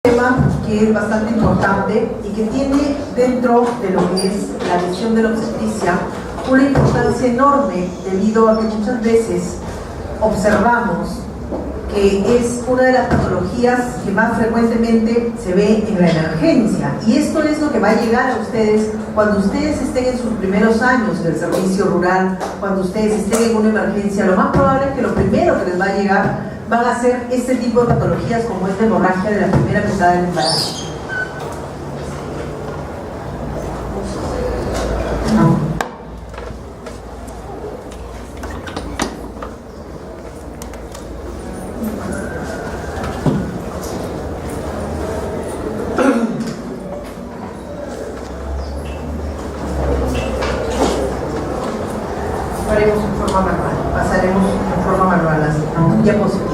Tema que es bastante importante y que tiene dentro de lo que es la visión de la obstetricia una importancia enorme, debido a que muchas veces observamos que es una de las patologías que más frecuentemente se ve en la emergencia, y esto es lo que va a llegar a ustedes cuando ustedes estén en sus primeros años del servicio rural, cuando ustedes estén en una emergencia. Lo más probable es que lo primero que les va a llegar van a ser este tipo de patologías, como esta hemorragia de la primera mitad del embarazo. Haremos en forma manual, pasaremos en forma manual las diapositivas.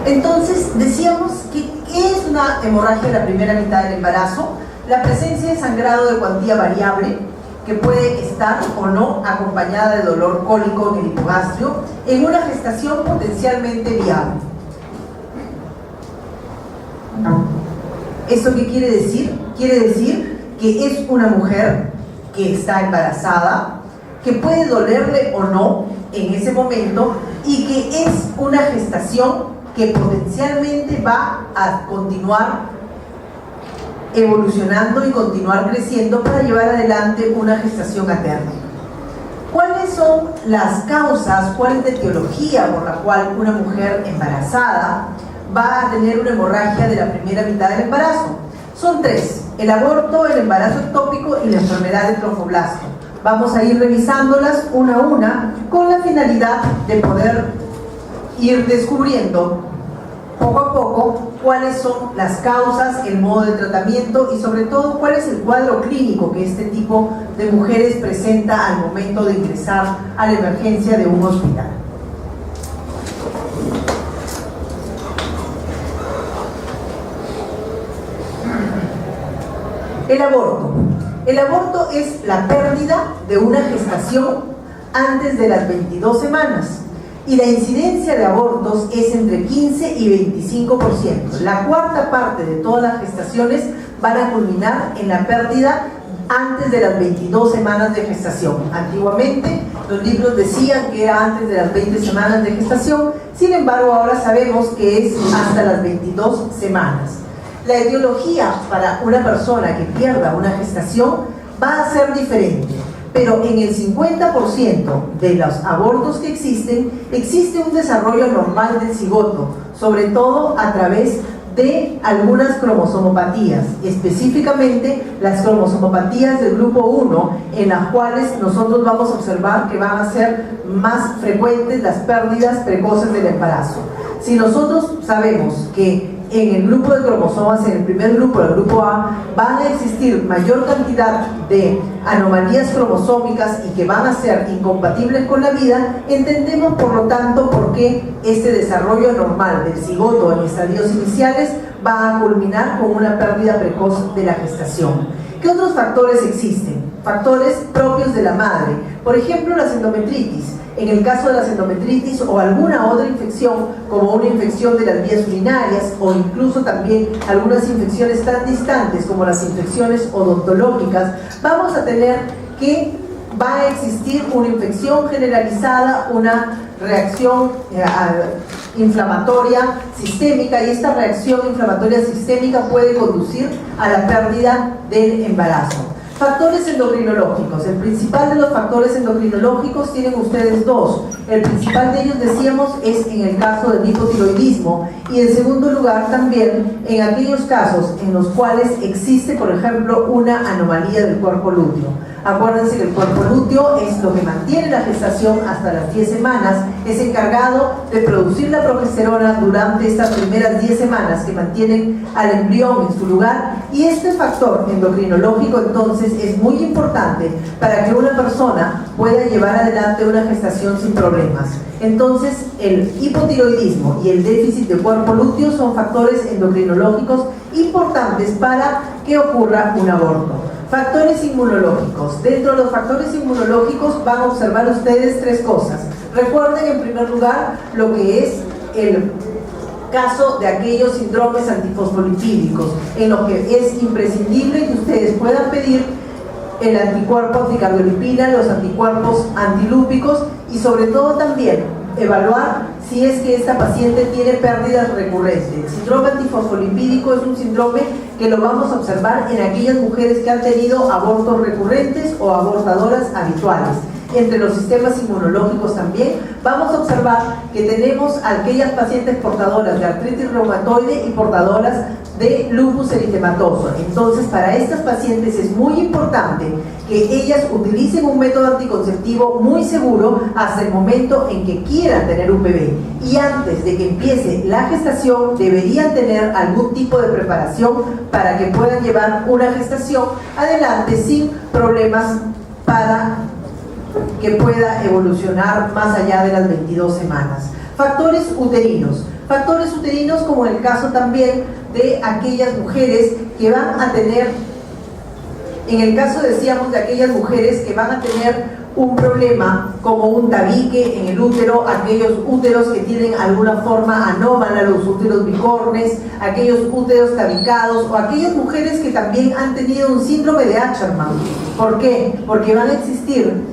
Entonces, decíamos que ¿qué es una hemorragia de la primera mitad del embarazo? La presencia de sangrado de cuantía variable, que puede estar o no acompañada de dolor cólico en el hipogastrio, en una gestación potencialmente viable. ¿Esto qué quiere decir? Quiere decir que es una mujer que está embarazada, que puede dolerle o no en ese momento, y que es una gestación que potencialmente va a continuar evolucionando y continuar creciendo para llevar adelante una gestación a término. ¿Cuáles son las causas, cuál es la etiología por la cual una mujer embarazada va a tener una hemorragia de la primera mitad del embarazo? Son tres: el aborto, el embarazo ectópico y la enfermedad de trofoblasto. Vamos a ir revisándolas una a una con la finalidad de poder ir descubriendo poco a poco cuáles son las causas, el modo de tratamiento y sobre todo cuál es el cuadro clínico que este tipo de mujeres presenta al momento de ingresar a la emergencia de un hospital. El aborto. El aborto es la pérdida de una gestación antes de las 22 semanas, y la incidencia de abortos es entre 15 y 25%. La cuarta parte de todas las gestaciones van a culminar en la pérdida antes de las 22 semanas de gestación. Antiguamente los libros decían que era antes de las 20 semanas de gestación, sin embargo ahora sabemos que es hasta las 22 semanas. La etiología para una persona que pierda una gestación va a ser diferente, pero en el 50% de los abortos que existe un desarrollo normal del cigoto, sobre todo a través de algunas cromosomopatías, específicamente las cromosomopatías del grupo 1, en las cuales nosotros vamos a observar que van a ser más frecuentes las pérdidas precoces del embarazo. Si nosotros sabemos que en el grupo de cromosomas, en el primer grupo, el grupo A, van a existir mayor cantidad de anomalías cromosómicas y que van a ser incompatibles con la vida, entendemos por lo tanto por qué este desarrollo normal del cigoto en estadios iniciales va a culminar con una pérdida precoz de la gestación. ¿Qué otros factores existen? Factores propios de la madre, por ejemplo la endometritis. En el caso de la endometritis o alguna otra infección, como una infección de las vías urinarias, o incluso también algunas infecciones tan distantes como las infecciones odontológicas, vamos a tener que va a existir una infección generalizada, una reacción inflamatoria sistémica, y esta reacción inflamatoria sistémica puede conducir a la pérdida del embarazo. Factores endocrinológicos. El principal de los factores endocrinológicos tienen ustedes dos. El principal de ellos, decíamos, es en el caso del hipotiroidismo, y en segundo lugar también en aquellos casos en los cuales existe, por ejemplo, una anomalía del cuerpo lúteo. Acuérdense que el cuerpo lúteo es lo que mantiene la gestación hasta las 10 semanas, es encargado de producir la progesterona durante estas primeras 10 semanas que mantienen al embrión en su lugar, y este factor endocrinológico entonces es muy importante para que una persona pueda llevar adelante una gestación sin problemas. Entonces el hipotiroidismo y el déficit de cuerpo lúteo son factores endocrinológicos importantes para que ocurra un aborto. Factores inmunológicos. Dentro de los factores inmunológicos van a observar ustedes tres cosas. Recuerden en primer lugar lo que es caso de aquellos síndromes antifosfolipídicos, en los que es imprescindible que ustedes puedan pedir el anticuerpo anticardiolipina, los anticuerpos antilúpicos y sobre todo también evaluar si es que esta paciente tiene pérdidas recurrentes. El síndrome antifosfolipídico es un síndrome que lo vamos a observar en aquellas mujeres que han tenido abortos recurrentes o abortadoras habituales. Entre los sistemas inmunológicos también vamos a observar que tenemos a aquellas pacientes portadoras de artritis reumatoide y portadoras de lupus eritematoso. Entonces, para estas pacientes es muy importante que ellas utilicen un método anticonceptivo muy seguro hasta el momento en que quieran tener un bebé. Y antes de que empiece la gestación, deberían tener algún tipo de preparación para que puedan llevar una gestación adelante sin problemas para que pueda evolucionar más allá de las 22 semanas. Factores uterinos. Factores uterinos como en el caso también de aquellas mujeres que van a tener, en el caso decíamos de aquellas mujeres que van a tener un problema como un tabique en el útero, aquellos úteros que tienen alguna forma anómala, los úteros bicornes, aquellos úteros tabicados, o aquellas mujeres que también han tenido un síndrome de Asherman. ¿Por qué? Porque van a existir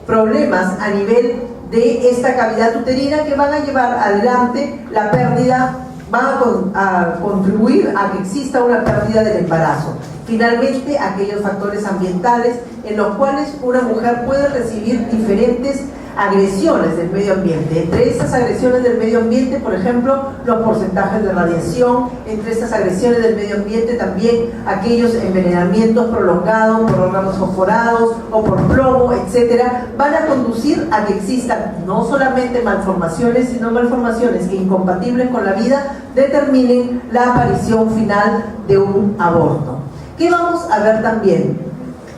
problemas a nivel de esta cavidad uterina que van a llevar adelante la pérdida, van a contribuir a que exista una pérdida del embarazo. Finalmente, aquellos factores ambientales en los cuales una mujer puede recibir diferentes agresiones del medio ambiente. Entre estas agresiones del medio ambiente, por ejemplo, los porcentajes de radiación. Entre estas agresiones del medio ambiente también aquellos envenenamientos prolongados por órganos fosforados o por plomo, etcétera, van a conducir a que existan no solamente malformaciones, sino malformaciones que, incompatibles con la vida, determinen la aparición final de un aborto. ¿Qué vamos a ver también?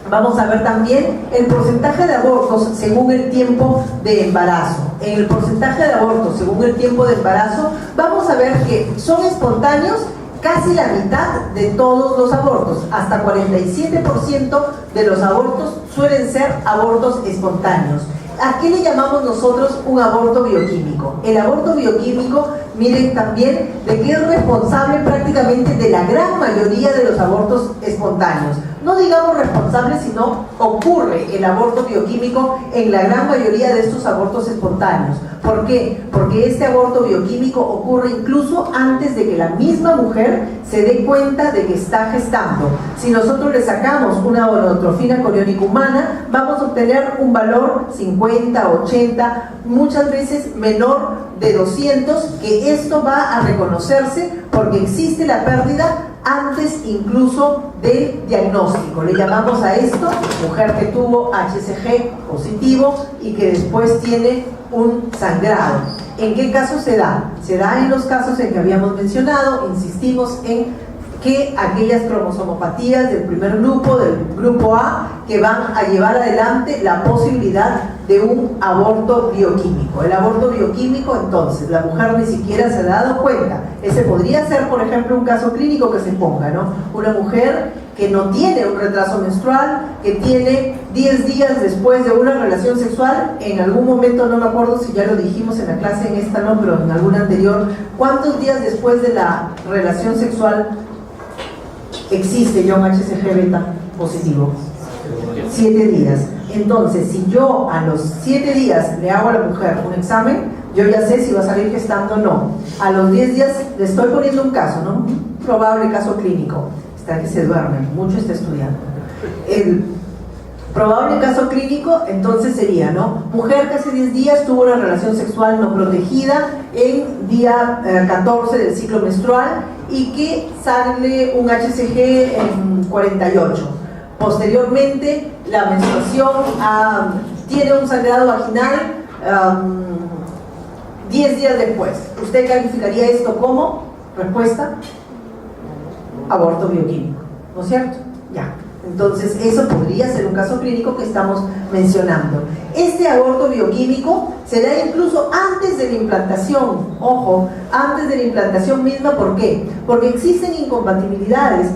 Vamos a ver también el porcentaje de abortos según el tiempo de embarazo. En el porcentaje de abortos según el tiempo de embarazo, vamos a ver que son espontáneos casi la mitad de todos los abortos. Hasta 47% de los abortos suelen ser abortos espontáneos. ¿A qué le llamamos nosotros un aborto bioquímico? El aborto bioquímico, miren también, de que es responsable prácticamente de la gran mayoría de los abortos espontáneos. No digamos responsable, sino ocurre el aborto bioquímico en la gran mayoría de estos abortos espontáneos. ¿Por qué? Porque este aborto bioquímico ocurre incluso antes de que la misma mujer se dé cuenta de que está gestando. Si nosotros le sacamos una gonadotrofina coriónica humana, vamos a obtener un valor 50, 80, muchas veces menor de 200, que esto va a reconocerse porque existe la pérdida antes incluso del diagnóstico. Le llamamos a esto mujer que tuvo HCG positivo y que después tiene un sangrado. ¿En qué caso se da? Se da en los casos en que habíamos mencionado, insistimos en que aquellas cromosomopatías del primer grupo, del grupo A, que van a llevar adelante la posibilidad de un aborto bioquímico. El aborto bioquímico, entonces, la mujer ni siquiera se ha dado cuenta. Ese podría ser, por ejemplo, un caso clínico que se ponga, ¿no? Una mujer que no tiene un retraso menstrual, que tiene 10 días después de una relación sexual, en algún momento, no me acuerdo si ya lo dijimos en la clase, en esta no, pero en alguna anterior, ¿cuántos días después de la relación sexual existe ya un HCG beta positivo? 7 días. Entonces, si yo a los 7 días le hago a la mujer un examen, yo ya sé si va a salir gestando o no. A los 10 días le estoy poniendo un caso, ¿no? Un probable caso clínico. Está que se duerme, mucho está estudiando. El probable caso clínico, entonces sería, ¿no? Mujer que hace 10 días tuvo una relación sexual no protegida en día 14 del ciclo menstrual y que sale un HCG en 48. Posteriormente, la menstruación tiene un sangrado vaginal 10 días después. ¿Usted calificaría esto como respuesta? Aborto bioquímico, ¿no es cierto? Ya. Entonces, eso podría ser un caso clínico que estamos mencionando. Este aborto bioquímico se da incluso antes de la implantación. Ojo, antes de la implantación misma. ¿Por qué? Porque existen incompatibilidades.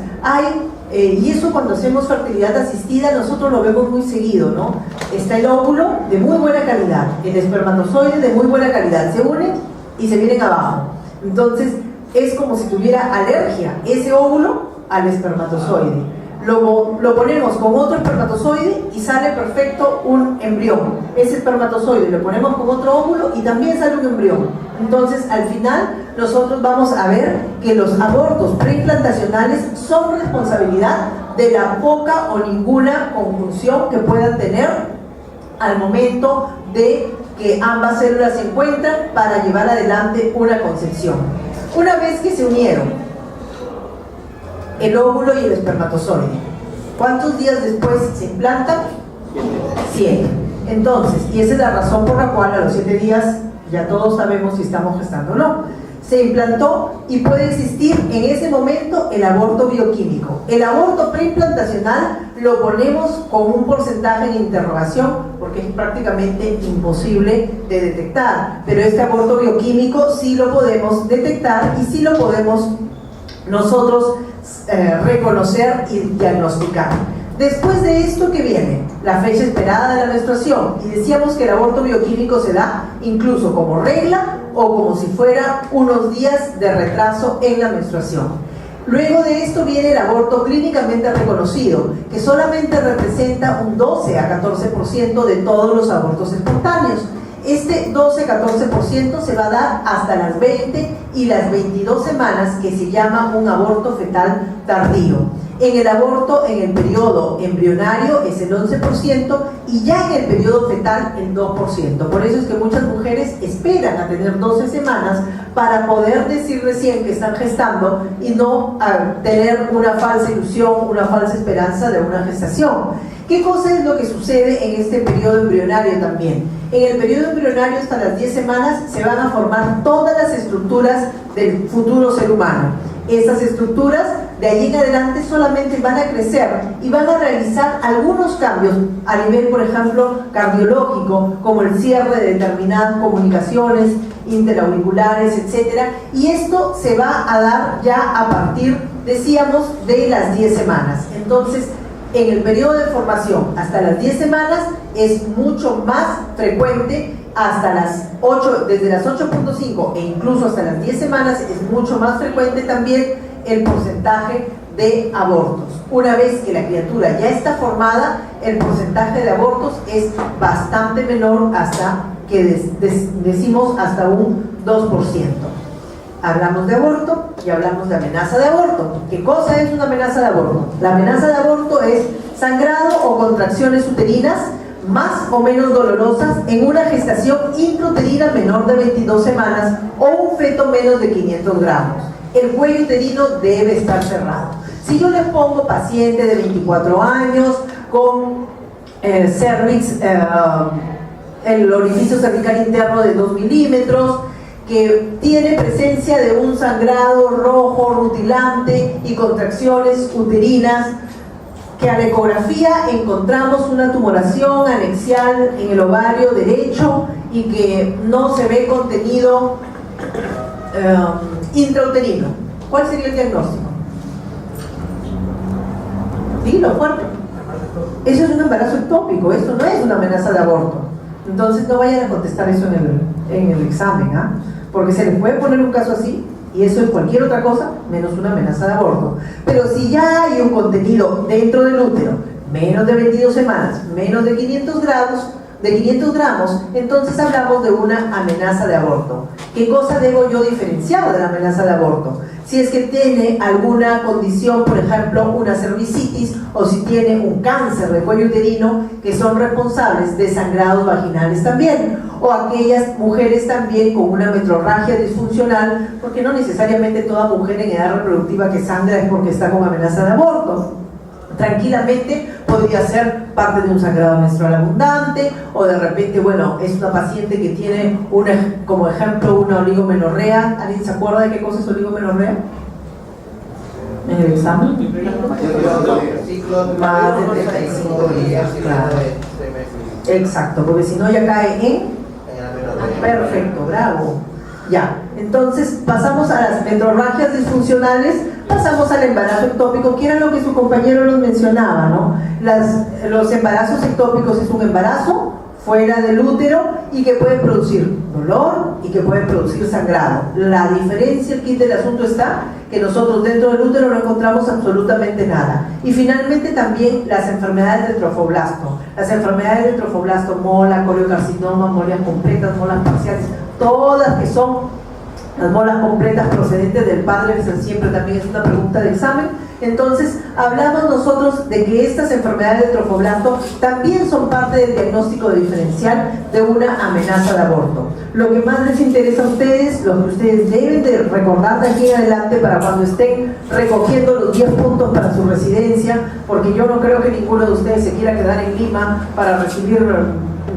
Y eso cuando hacemos fertilidad asistida nosotros lo vemos muy seguido, ¿no? Está el óvulo de muy buena calidad, el espermatozoide de muy buena calidad, se unen y se vienen abajo. Entonces, es como si tuviera alergia ese óvulo al espermatozoide. Lo ponemos con otro espermatozoide y sale perfecto un embrión. Ese espermatozoide lo ponemos con otro óvulo y también sale un embrión. Entonces, al final, nosotros vamos a ver que los abortos preimplantacionales son responsabilidad de la poca o ninguna conjunción que puedan tener al momento de que ambas células se encuentran para llevar adelante una concepción. Una vez que se unieron el óvulo y el espermatozoide, ¿cuántos días después se implantan? 7. Entonces, y esa es la razón por la cual a los 7 días ya todos sabemos si estamos gestando o no. Se implantó y puede existir en ese momento el aborto bioquímico. El aborto preimplantacional lo ponemos con un porcentaje en interrogación porque es prácticamente imposible de detectar, pero este aborto bioquímico sí lo podemos detectar y sí lo podemos nosotros reconocer y diagnosticar. Después de esto, ¿qué viene? La fecha esperada de la menstruación, y decíamos que el aborto bioquímico se da incluso como regla o como si fuera unos días de retraso en la menstruación. Luego de esto viene el aborto clínicamente reconocido, que solamente representa un 12 a 14% de todos los abortos espontáneos. Este 12-14% se va a dar hasta las 20 y las 22 semanas, que se llama un aborto fetal tardío. En el aborto en el periodo embrionario es el 11% y ya en el periodo fetal el 2%. Por eso es que muchas mujeres esperan a tener 12 semanas para poder decir recién que están gestando y no tener una falsa ilusión, una falsa esperanza de una gestación. ¿Qué cosa es lo que sucede en este periodo embrionario también? En el periodo embrionario hasta las 10 semanas se van a formar todas las estructuras del futuro ser humano. Esas estructuras de ahí en adelante solamente van a crecer y van a realizar algunos cambios a nivel, por ejemplo, cardiológico, como el cierre de determinadas comunicaciones interauriculares, etc. Y esto se va a dar ya a partir, decíamos, de las 10 semanas. Entonces, en el periodo de formación hasta las 10 semanas es mucho más frecuente, hasta las 8, desde las 8.5 e incluso hasta las 10 semanas es mucho más frecuente también el porcentaje de abortos. Una vez que la criatura ya está formada, el porcentaje de abortos es bastante menor, hasta que decimos hasta un 2%. Hablamos de aborto y hablamos de amenaza de aborto. ¿Qué cosa es una amenaza de aborto? La amenaza de aborto es sangrado o contracciones uterinas más o menos dolorosas en una gestación intrauterina menor de 22 semanas o un feto menos de 500 gramos. El cuello uterino debe estar cerrado. Si yo les pongo paciente de 24 años con cervix, el orificio cervical interno de 2 milímetros, que tiene presencia de un sangrado rojo rutilante y contracciones uterinas, que a la ecografía encontramos una tumoración anexial en el ovario derecho y que no se ve contenido intrauterino. ¿Cuál sería el diagnóstico? Dilo fuerte. Eso es un embarazo ectópico, eso no es una amenaza de aborto. Entonces no vayan a contestar eso en el examen, ¿ah? Porque se les puede poner un caso así y eso es cualquier otra cosa menos una amenaza de aborto. Pero si ya hay un contenido dentro del útero, menos de 22 semanas, menos de 500 gramos, entonces hablamos de una amenaza de aborto. ¿Qué cosa debo yo diferenciar de la amenaza de aborto? Si es que tiene alguna condición, por ejemplo, una cervicitis, o si tiene un cáncer de cuello uterino, que son responsables de sangrados vaginales también, o aquellas mujeres también con una metrorragia disfuncional, porque no necesariamente toda mujer en edad reproductiva que sangra es porque está con amenaza de aborto. Tranquilamente podría ser parte de un sangrado menstrual abundante, o de repente, bueno, es una paciente que tiene como ejemplo una oligomenorrea. ¿Alguien se acuerda de qué cosa es oligomenorrea? ¿En el examen? Más de 35 días, claro. Exacto, porque si no ya cae en... Perfecto, bravo. Ya, entonces pasamos a las metrorragias disfuncionales, pasamos al embarazo ectópico, que era lo que su compañero nos mencionaba, ¿no? Los embarazos ectópicos es un embarazo fuera del útero y que pueden producir dolor y que pueden producir sangrado. La diferencia, el kit del asunto está que nosotros dentro del útero no encontramos absolutamente nada. Y finalmente también las enfermedades de trofoblasto. Las enfermedades de trofoblasto, mola, coriocarcinoma, molas completas, molas parciales, todas que son las molas completas procedentes del padre, que siempre también es una pregunta de examen. Entonces, hablamos nosotros de que estas enfermedades de trofoblasto también son parte del diagnóstico diferencial de una amenaza de aborto. Lo que más les interesa a ustedes, lo que ustedes deben de recordar de aquí en adelante para cuando estén recogiendo los 10 puntos para su residencia, porque yo no creo que ninguno de ustedes se quiera quedar en Lima para recibir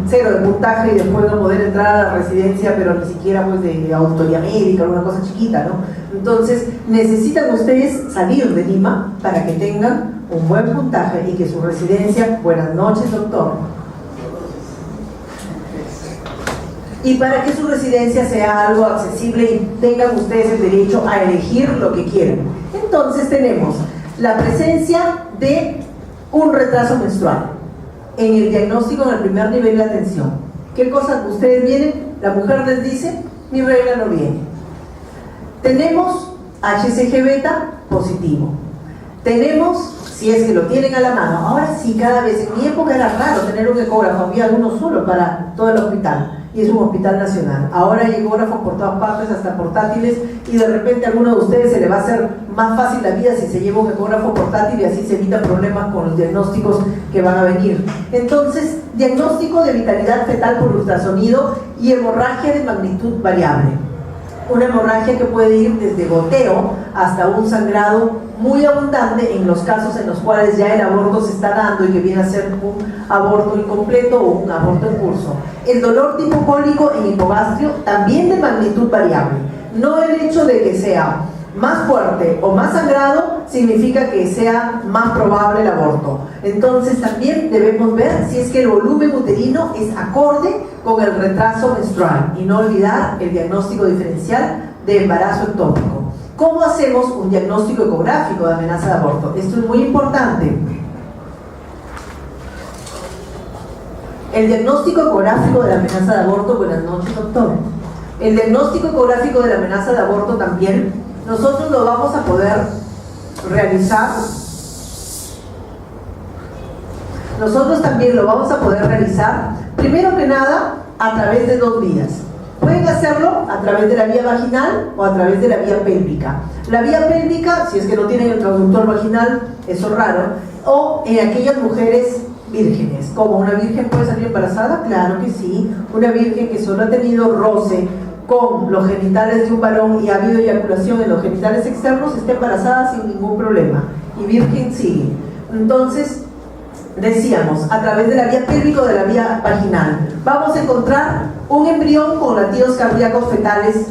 0 de puntaje y después no poder entrar a la residencia, pero ni siquiera pues de autoría médica o una cosa chiquita, ¿no? Entonces necesitan ustedes salir de Lima para que tengan un buen puntaje y que su residencia, buenas noches doctor, y para que su residencia sea algo accesible y tengan ustedes el derecho a elegir lo que quieran. Entonces tenemos la presencia de un retraso menstrual en el diagnóstico en el primer nivel de atención. ¿Qué cosas ustedes vienen? La mujer les dice, mi regla no viene. Tenemos HCG beta positivo. Tenemos, si es que lo tienen a la mano, ahora sí, cada vez, en mi época era raro tener un ecógrafo, había uno solo para todo el hospital, y es un hospital nacional. Ahora hay ecógrafos por todas partes, hasta portátiles, y de repente a alguno de ustedes se le va a hacer más fácil la vida si se lleva un ecógrafo portátil y así se evitan problemas con los diagnósticos que van a venir. Entonces, diagnóstico de vitalidad fetal por ultrasonido y hemorragia de magnitud variable. Una hemorragia que puede ir desde goteo hasta un sangrado muy abundante en los casos en los cuales ya el aborto se está dando y que viene a ser un aborto incompleto o un aborto en curso. El dolor tipo cólico en hipogastrio también de magnitud variable. No el hecho de que sea más fuerte o más sangrado significa que sea más probable el aborto. Entonces también debemos ver si es que el volumen uterino es acorde con el retraso menstrual y no olvidar el diagnóstico diferencial de embarazo ectópico. ¿Cómo hacemos un diagnóstico ecográfico de amenaza de aborto? Esto es muy importante. El diagnóstico ecográfico de la amenaza de aborto, buenas noches doctor. El diagnóstico ecográfico de la amenaza de aborto también nosotros lo vamos a poder realizar. Nosotros también lo vamos a poder realizar, primero que nada, a través de 2 vías. Pueden hacerlo a través de la vía vaginal o a través de la vía pélvica. La vía pélvica, si es que no tienen el transductor vaginal, eso es raro, o en aquellas mujeres vírgenes. ¿Cómo una virgen puede salir embarazada? Claro que sí. Una virgen que solo ha tenido roce con los genitales de un varón y ha habido eyaculación en los genitales externos, está embarazada sin ningún problema. Y virgen sigue. Entonces, decíamos, a través de la vía pélvica o de la vía vaginal, vamos a encontrar un embrión con latidos cardíacos fetales.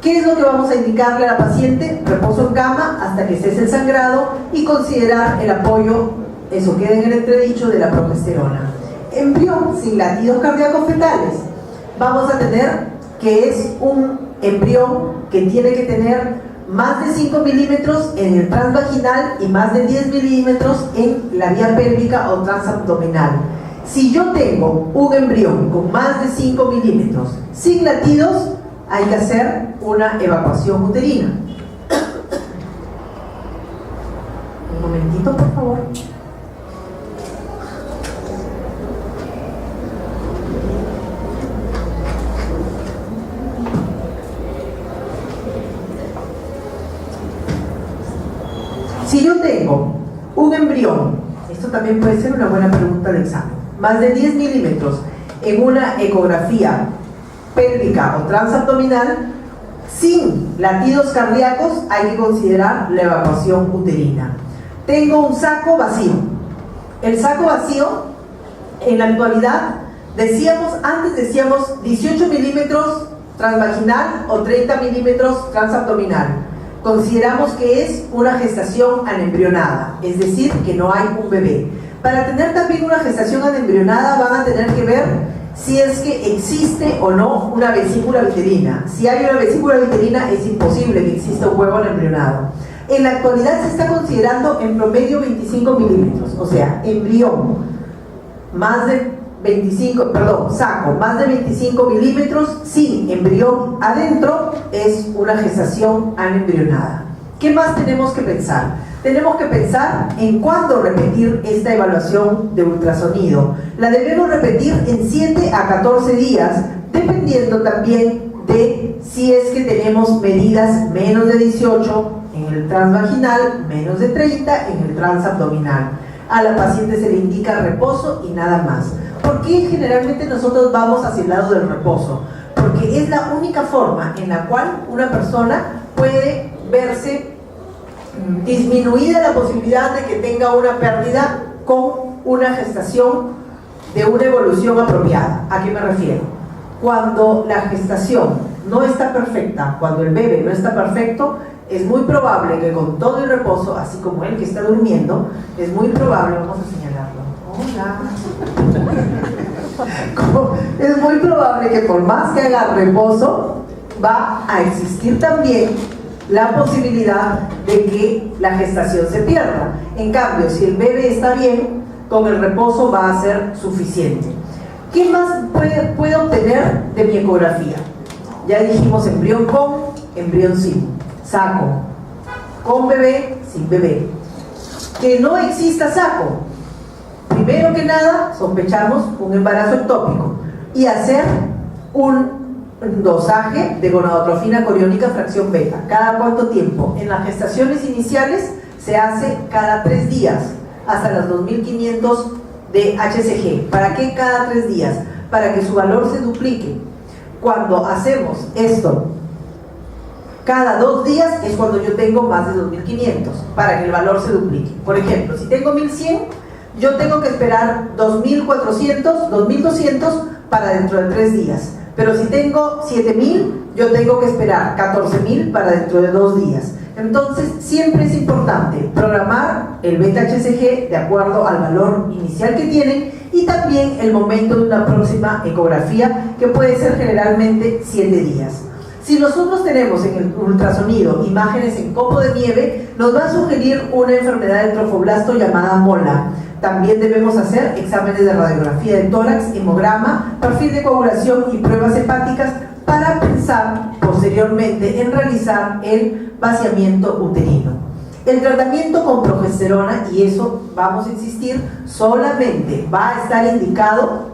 ¿Qué es lo que vamos a indicarle a la paciente? Reposo en cama hasta que cese el sangrado y considerar el apoyo, eso queda en el entredicho, de la progesterona. Embrión sin latidos cardíacos fetales, vamos a tener que es un embrión que tiene que tener más de 5 milímetros en el transvaginal y más de 10 milímetros en la vía pélvica o transabdominal. Si yo tengo un embrión con más de 5 milímetros sin latidos, hay que hacer una evacuación uterina. Un momentito, por favor. Si yo tengo un embrión, esto también puede ser una buena pregunta de examen, más de 10 milímetros en una ecografía pélvica o transabdominal, sin latidos cardíacos, hay que considerar la evacuación uterina. Tengo un saco vacío. El saco vacío, en la actualidad, antes decíamos 18 milímetros transvaginal o 30 milímetros transabdominal. Consideramos que es una gestación anembrionada, es decir, que no hay un bebé. Para tener también una gestación anembrionada van a tener que ver si es que existe o no una vesícula uterina. Si hay una vesícula uterina, es imposible que exista un huevo anembrionado. En la actualidad se está considerando en promedio 25 milímetros, o sea, embrión más de saco más de 25 milímetros sin embrión adentro, es una gestación anembrionada. ¿Qué más tenemos que pensar? Tenemos que pensar en cuándo repetir esta evaluación de ultrasonido. La debemos repetir en 7 a 14 días, dependiendo también de si es que tenemos medidas menos de 18 en el transvaginal, menos de 30 en el transabdominal. A la paciente se le indica reposo y nada más. ¿Por qué generalmente nosotros vamos hacia el lado del reposo? Porque es la única forma en la cual una persona puede verse disminuida la posibilidad de que tenga una pérdida con una gestación de una evolución apropiada. ¿A qué me refiero? Cuando la gestación no está perfecta, cuando el bebé no está perfecto, es muy probable que con todo el reposo, así como el que está durmiendo, es muy probable, vamos a señalarlo, hola, es muy probable que por más que haga reposo, va a existir también la posibilidad de que la gestación se pierda. En cambio, si el bebé está bien, con el reposo va a ser suficiente. ¿Qué más puede obtener de mi ecografía? Ya dijimos embrión con, embrión sin, saco, con bebé, sin bebé. Que no exista saco. Primero que nada, sospechamos un embarazo ectópico y hacer un dosaje de gonadotrofina coriónica fracción beta. ¿Cada cuánto tiempo? En las gestaciones iniciales se hace cada 3 días, hasta las 2500 de HCG. ¿Para qué cada 3 días? Para que su valor se duplique. Cuando hacemos esto cada 2 días es cuando yo tengo más de 2500, para que el valor se duplique. Por ejemplo, si tengo 1100, yo tengo que esperar 2400, 2200 para dentro de 3 días. Pero si tengo 7000, yo tengo que esperar 14000 para dentro de 2 días. Entonces, siempre es importante programar el beta-HCG de acuerdo al valor inicial que tienen y también el momento de una próxima ecografía, que puede ser generalmente 7 días. Si nosotros tenemos en el ultrasonido imágenes en copo de nieve, nos va a sugerir una enfermedad del trofoblasto llamada MOLA. También debemos hacer exámenes de radiografía de tórax, hemograma, perfil de coagulación y pruebas hepáticas para pensar posteriormente en realizar el vaciamiento uterino. El tratamiento con progesterona, y eso vamos a insistir, solamente va a estar indicado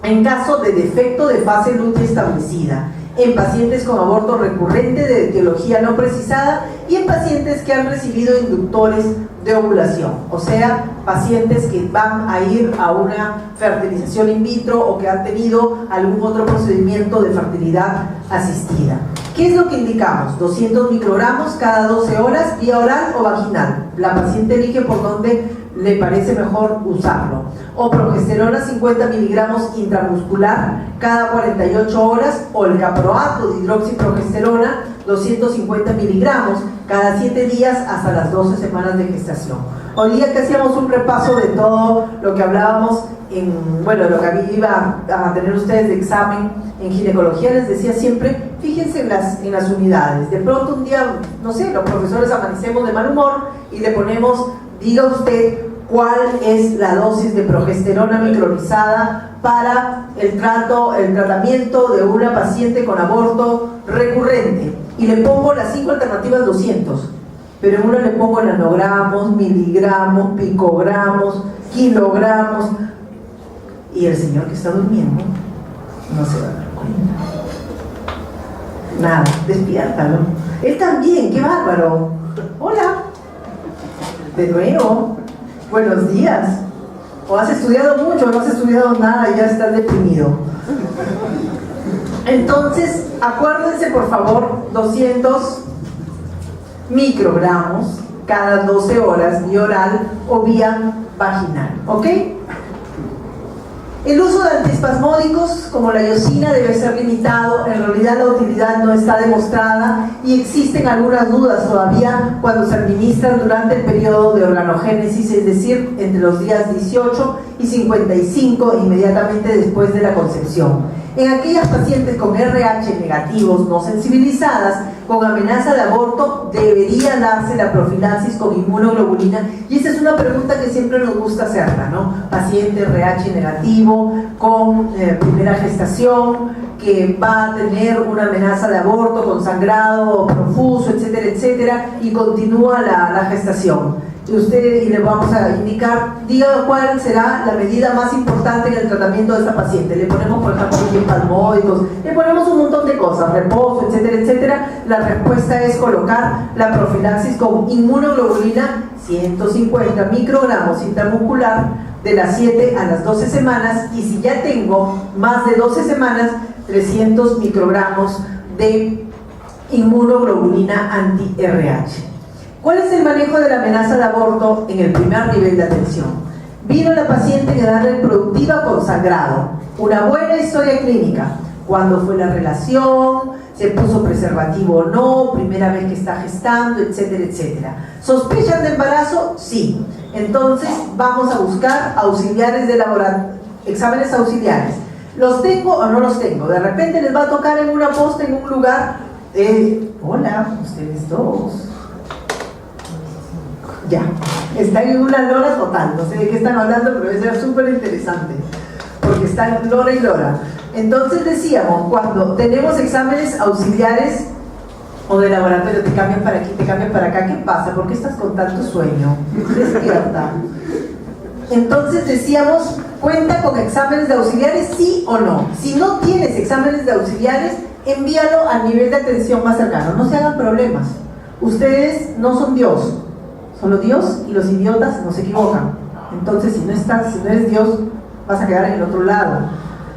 en caso de defecto de fase lútea establecida, en pacientes con aborto recurrente de etiología no precisada y en pacientes que han recibido inductores de ovulación, o sea, pacientes que van a ir a una fertilización in vitro o que han tenido algún otro procedimiento de fertilidad asistida. ¿Qué es lo que indicamos? 200 microgramos cada 12 horas, vía oral o vaginal. La paciente elige por dónde le parece mejor usarlo. O progesterona 50 miligramos intramuscular cada 48 horas, o el caproato de hidroxiprogesterona 250 miligramos cada 7 días hasta las 12 semanas de gestación. Hoy día que hacíamos un repaso de todo lo que hablábamos lo que iba a tener ustedes de examen en ginecología, les decía siempre, fíjense en las unidades. De pronto un día, no sé, los profesores amanecemos de mal humor y le ponemos, diga usted cuál es la dosis de progesterona micronizada para el tratamiento de una paciente con aborto recurrente, y le pongo las 5 alternativas 200, pero en una le pongo nanogramos, miligramos, picogramos, kilogramos, y el señor que está durmiendo no se va a dar cuenta. Nada, despiértalo. Él también, qué bárbaro. Hola. De nuevo. Buenos días. O has estudiado mucho, o no has estudiado nada y ya estás deprimido. Entonces, acuérdense por favor, 200 microgramos cada 12 horas, vía oral o vía vaginal, ¿ok? El uso de antiespasmódicos como la iosina debe ser limitado. En realidad la utilidad no está demostrada y existen algunas dudas todavía cuando se administran durante el periodo de organogénesis, es decir, entre los días 18 y 55, inmediatamente después de la concepción. En aquellas pacientes con RH negativos no sensibilizadas, con amenaza de aborto debería darse la profilaxis con inmunoglobulina? Y esa es una pregunta que siempre nos gusta hacerla, ¿no? Paciente RH negativo, con primera gestación, que va a tener una amenaza de aborto con sangrado profuso, etcétera, etcétera, y continúa la gestación. Y le vamos a indicar, diga cuál será la medida más importante en el tratamiento de esta paciente. Le ponemos, por ejemplo, palmódicos, le ponemos un montón de cosas, reposo, etcétera, etcétera. La respuesta es colocar la profilaxis con inmunoglobulina 150 microgramos intramuscular de las 7 a las 12 semanas, y si ya tengo más de 12 semanas, 300 microgramos de inmunoglobulina anti-RH. ¿Cuál es el manejo de la amenaza de aborto en el primer nivel de atención? Vino la paciente en edad reproductiva con sangrado, una buena historia clínica, cuándo fue la relación, se puso preservativo o no, primera vez que está gestando, etcétera, etcétera. ¿Sospechan de embarazo? Sí. Entonces vamos a buscar auxiliares de laboratorio, exámenes auxiliares. ¿Los tengo o no los tengo? De repente les va a tocar en una posta en un lugar, hola, ustedes dos. Ya, están en una lora total, no sé de qué están hablando, pero debe ser súper interesante, porque están lora y lora. Entonces decíamos, cuando tenemos exámenes auxiliares o de laboratorio, te cambian para aquí, te cambian para acá, ¿qué pasa? ¿Por qué estás con tanto sueño? Despierta. Entonces decíamos, ¿cuenta con exámenes de auxiliares, sí o no? Si no tienes exámenes de auxiliares, envíalo al nivel de atención más cercano, no se hagan problemas. Ustedes no son Dios. Solo Dios, y los idiotas no se equivocan. Entonces, si no eres Dios, vas a quedar en el otro lado.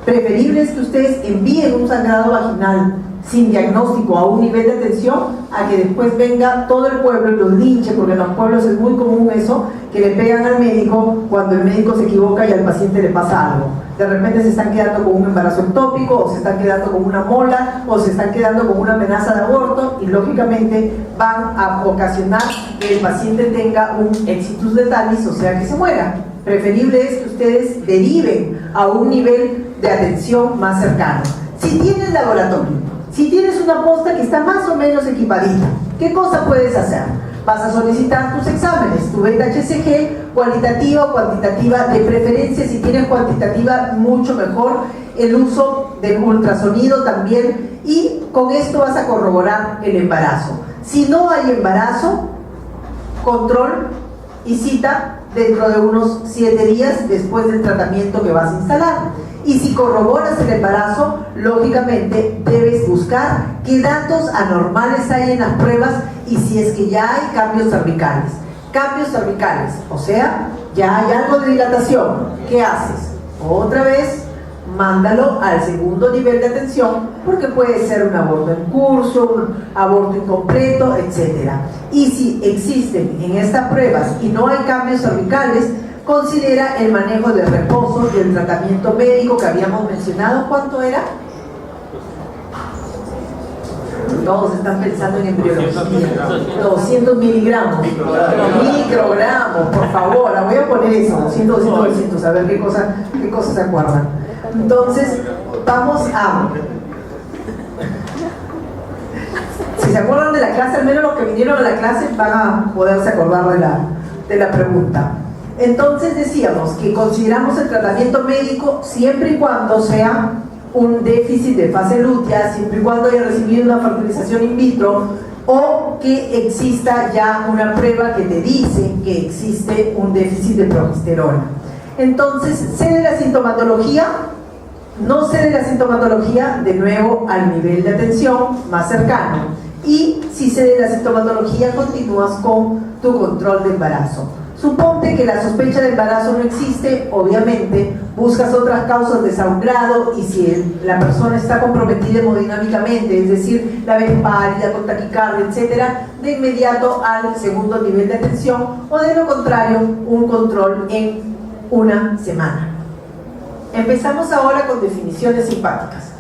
Preferible es que ustedes envíen un sangrado vaginal sin diagnóstico a un nivel de atención, a que después venga todo el pueblo y los linche, porque en los pueblos es muy común eso, que le pegan al médico cuando el médico se equivoca y al paciente le pasa algo. De repente se están quedando con un embarazo ectópico, o se están quedando con una mola, o se están quedando con una amenaza de aborto, y lógicamente van a ocasionar que el paciente tenga un exitus letalis, o sea que se muera. Preferible es que ustedes deriven a un nivel de atención más cercano. Si tienes laboratorio, si tienes una posta que está más o menos equipadita, ¿qué cosa puedes hacer? Vas a solicitar tus exámenes, tu beta-HCG, cualitativa o cuantitativa, de preferencia. Si tienes cuantitativa, mucho mejor, el uso del ultrasonido también, y con esto vas a corroborar el embarazo. Si no hay embarazo, control y cita dentro de unos 7 días después del tratamiento que vas a instalar. Y si corroboras el embarazo, lógicamente debes buscar qué datos anormales hay en las pruebas, y si es que ya hay cambios cervicales. Cambios cervicales, o sea, ya hay algo de dilatación. ¿Qué haces? Otra vez, mándalo al segundo nivel de atención, porque puede ser un aborto en curso, un aborto incompleto, etc. Y si existen en estas pruebas y no hay cambios cervicales, considera el manejo de reposo y el tratamiento médico que habíamos mencionado. ¿Cuánto era? Todos están pensando en embriología. 200 miligramos. Microgramos, por favor. La voy a poner eso. 200, 200, a ver qué cosas se acuerdan. Entonces, vamos a... Si se acuerdan de la clase, al menos los que vinieron a la clase van a poderse acordar de la pregunta. Entonces decíamos que consideramos el tratamiento médico siempre y cuando sea un déficit de fase lútea, siempre y cuando haya recibido una fertilización in vitro, o que exista ya una prueba que te dice que existe un déficit de progesterona. Entonces, cede la sintomatología, no cede la sintomatología, de nuevo al nivel de atención más cercano. Y si cede la sintomatología, continúas con tu control de embarazo. Suponte que la sospecha de embarazo no existe, obviamente buscas otras causas de sangrado, y si la persona está comprometida hemodinámicamente, es decir, la ves pálida, con taquicardia, etcétera, de inmediato al segundo nivel de atención, o de lo contrario, un control en una semana. Empezamos ahora con definiciones simpáticas.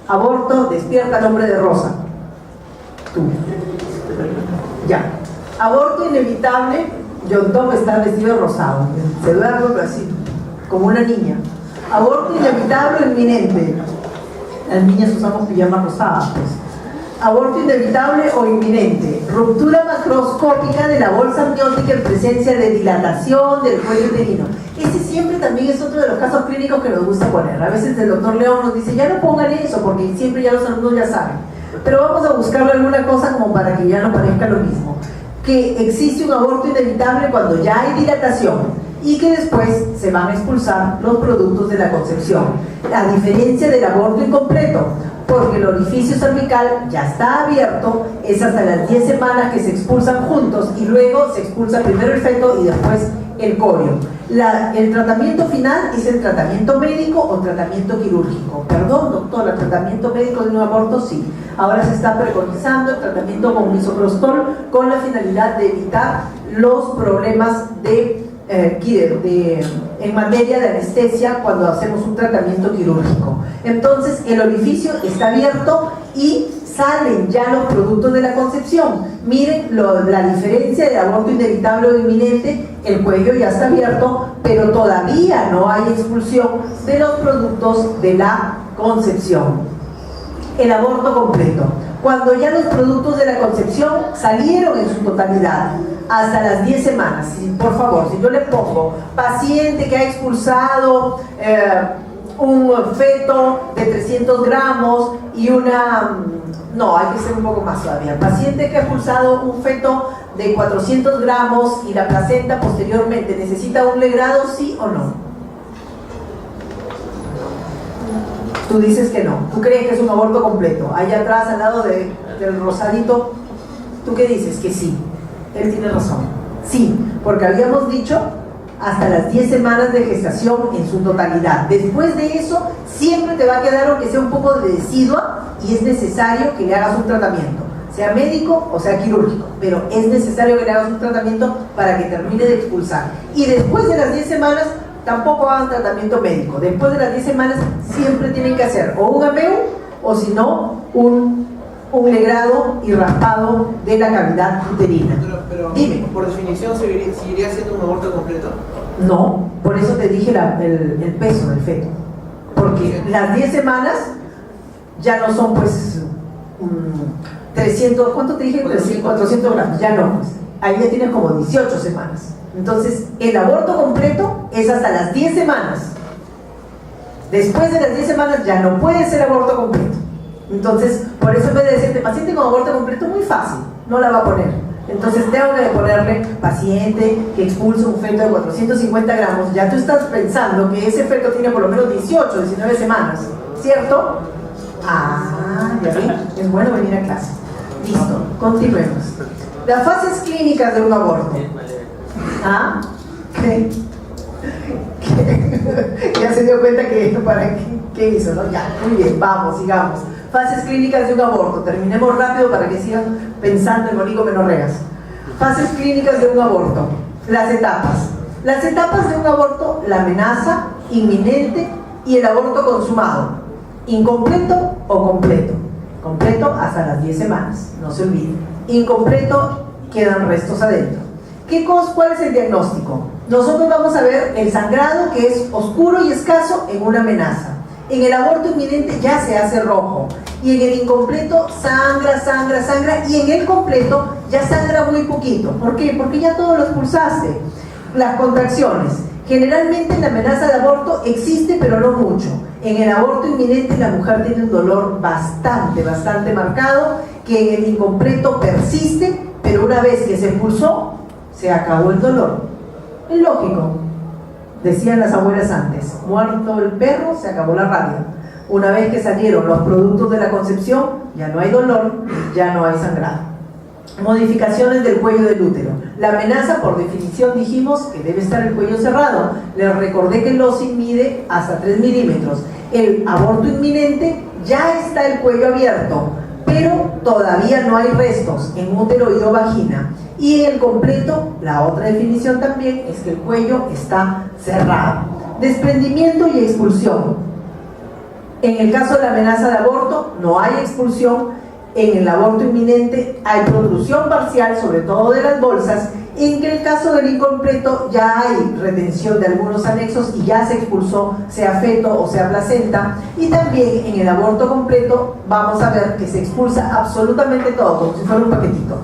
Aborto, despierta al hombre de rosa. Tú. Ya. Aborto inevitable. John Tom está vestido de rosado, se duerme pero así, como una niña. Aborto inevitable o inminente. Las niñas usamos pijamas rosadas, pues. Aborto inevitable o inminente. Ruptura macroscópica de la bolsa amniótica en presencia de dilatación del cuello uterino. Ese siempre también es otro de los casos clínicos que nos gusta poner. A veces el doctor León nos dice, ya no pongan eso, porque siempre ya los alumnos ya saben. Pero vamos a buscarle alguna cosa como para que ya no parezca lo mismo. Que existe un aborto inevitable cuando ya hay dilatación y que después se van a expulsar los productos de la concepción. A diferencia del aborto incompleto, porque el orificio cervical ya está abierto, es hasta las 10 semanas que se expulsan juntos y luego se expulsa primero el feto y después el corio. El tratamiento final es el tratamiento médico o tratamiento quirúrgico. Perdón, doctora, ¿tratamiento médico de un aborto? Sí. Ahora se está preconizando el tratamiento con misoprostol con la finalidad de evitar los problemas en materia de anestesia cuando hacemos un tratamiento quirúrgico. Entonces el orificio está abierto y salen ya los productos de la concepción. Miren la diferencia de aborto inevitable o inminente. El cuello ya está abierto, pero todavía no hay expulsión de los productos de la concepción. El aborto completo, cuando ya los productos de la concepción salieron en su totalidad hasta las 10 semanas. Por favor, si yo le pongo paciente que ha expulsado un feto de 300 gramos y no, hay que ser un poco más todavía, paciente que ha expulsado un feto de 400 gramos y la placenta posteriormente necesita un legrado, ¿sí o no? Tú dices que no, tú crees que es un aborto completo. Allá atrás, al lado del rosadito, ¿tú qué dices? Que sí. Él tiene razón. Sí, porque habíamos dicho hasta las 10 semanas de gestación en su totalidad. Después de eso, siempre te va a quedar, aunque sea un poco de decidua, y es necesario que le hagas un tratamiento, sea médico o sea quirúrgico, pero es necesario que le hagas un tratamiento para que termine de expulsar. Y después de las 10 semanas, tampoco hagan tratamiento médico. Después de las 10 semanas siempre tienen que hacer o un AMEU o si no un legrado y raspado de la cavidad uterina. Pero dime. ¿Por definición seguiría siendo un aborto completo? No, por eso te dije el peso del feto. Porque las 10 semanas ya no son pues 300, ¿cuánto te dije? 400 gramos, ya no, pues. Ahí ya tienes como 18 semanas. Entonces, el aborto completo es hasta las 10 semanas. Después de las 10 semanas ya no puede ser aborto completo. Entonces, por eso en vez de decirte paciente con aborto completo, muy fácil, no la va a poner. Entonces tengo que ponerle paciente que expulsa un feto de 450 gramos. Ya tú estás pensando que ese feto tiene por lo menos 18, 19 semanas, ¿cierto? Ah, ya ven, es bueno venir a clase. Listo, continuemos. Las fases clínicas de un aborto. ¿Ah? ¿Qué? Ya se dio cuenta que para qué hizo, ¿no? Ya, muy bien, vamos, sigamos. Fases clínicas de un aborto. Terminemos rápido para que sigan pensando en oligomenoreas. Fases clínicas de un aborto. Las etapas. Las etapas de un aborto: la amenaza, inminente y el aborto consumado. Incompleto o completo. Completo hasta las 10 semanas, no se olviden. Incompleto, quedan restos adentro. ¿Cuál es el diagnóstico? Nosotros vamos a ver el sangrado, que es oscuro y escaso en una amenaza. En el aborto inminente ya se hace rojo. Y en el incompleto sangra, sangra, sangra. Y en el completo ya sangra muy poquito. ¿Por qué? Porque ya todo lo expulsaste. Las contracciones. Generalmente en la amenaza de aborto existe, pero no mucho. En el aborto inminente la mujer tiene un dolor bastante marcado, que en el incompleto persiste, pero una vez que se expulsó, se acabó el dolor. Es lógico. Decían las abuelas antes, muerto el perro, se acabó la rabia. Una vez que salieron los productos de la concepción, ya no hay dolor, ya no hay sangrado. Modificaciones del cuello del útero. La amenaza, por definición, dijimos que debe estar el cuello cerrado. Les recordé que el OSIN mide hasta 3 milímetros. El aborto inminente, ya está el cuello abierto, pero todavía no hay restos en útero y o vagina. Y el completo, la otra definición también, es que el cuello está cerrado. Desprendimiento y expulsión. En el caso de la amenaza de aborto, no hay expulsión. En el aborto inminente hay protrusión parcial, sobre todo de las bolsas. En el caso del incompleto ya hay retención de algunos anexos y ya se expulsó, sea feto o sea placenta, y también en el aborto completo vamos a ver que se expulsa absolutamente todo, como si fuera un paquetito.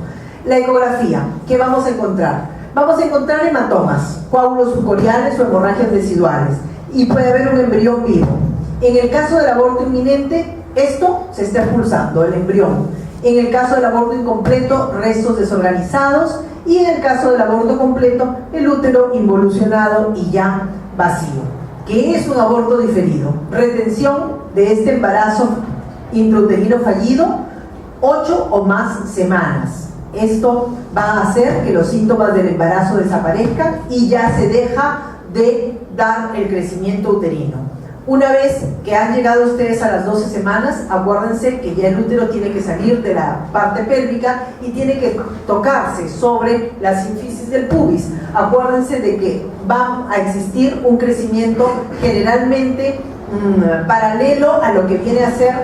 La ecografía, ¿qué vamos a encontrar? Vamos a encontrar hematomas, coágulos subcoriales o hemorragias residuales, y puede haber un embrión vivo. En el caso del aborto inminente, esto se está expulsando, el embrión. En el caso del aborto incompleto, restos desorganizados, y en el caso del aborto completo, el útero involucionado y ya vacío. ¿Qué es un aborto diferido? Retención de este embarazo intrauterino fallido 8 o más semanas. Esto va a hacer que los síntomas del embarazo desaparezcan y ya se deja de dar el crecimiento uterino. Una vez que han llegado ustedes a las 12 semanas, acuérdense que ya el útero tiene que salir de la parte pélvica y tiene que tocarse sobre la sínfisis del pubis. Acuérdense de que va a existir un crecimiento generalmente paralelo a lo que viene a ser